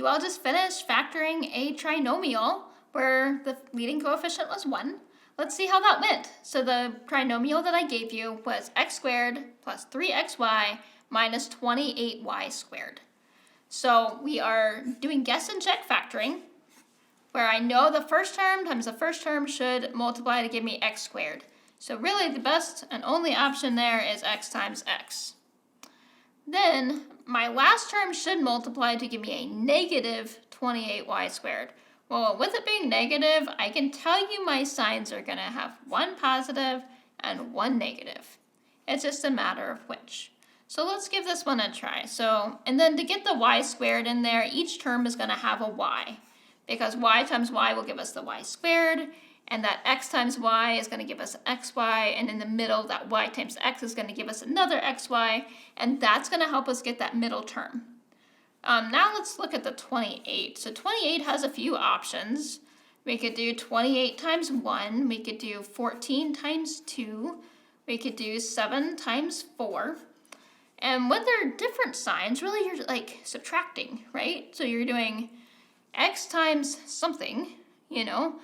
you all just finished factoring a trinomial where the leading coefficient was 1. Let's see how that went. So the trinomial that I gave you was x squared plus 3xy minus 28y squared. So we are doing guess and check factoring, where I know the first term times the first term should multiply to give me x squared. So really the best and only option there is x times x. Then my last term should multiply to give me a negative 28y squared. Well, with it being negative, I can tell you my signs are going to have one positive and one negative. It's just a matter of which. So let's give this one a try. And then to get the y squared in there, each term is going to have a y, because y times y will give us the y squared, and that x times y is going to give us xy, and in the middle, that y times x is going to give us another xy, and that's going to help us get that middle term. Now let's look at the 28. So 28 has a few options. We could do 28 times 1. We could do 14 times 2. We could do 7 times 4. And when they're different signs, really you're like subtracting, right? So you're doing x times something, and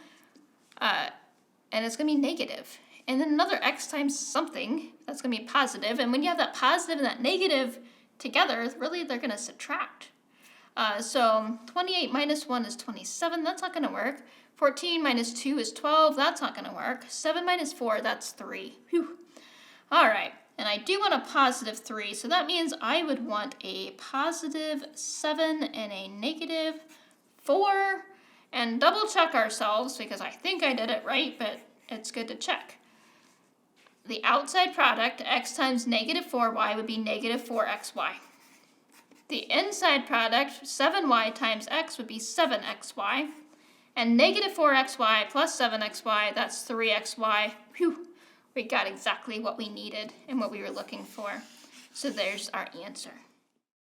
it's going to be negative. And then another x times something, that's going to be positive. And when you have that positive and that negative together, really they're going to subtract. So 28 minus 1 is 27, that's not going to work. 14 minus 2 is 12, that's not going to work. 7 minus 4, that's 3. Whew. All right, and I do want a positive 3, so that means I would want a positive 7 and a negative 4. And double check ourselves, because I think I did it right, but it's good to check. The outside product, x times negative 4y, would be negative 4xy. The inside product, 7y times x, would be 7xy. And negative 4xy plus 7xy, that's 3xy. Whew, we got exactly what we needed and what we were looking for. So there's our answer.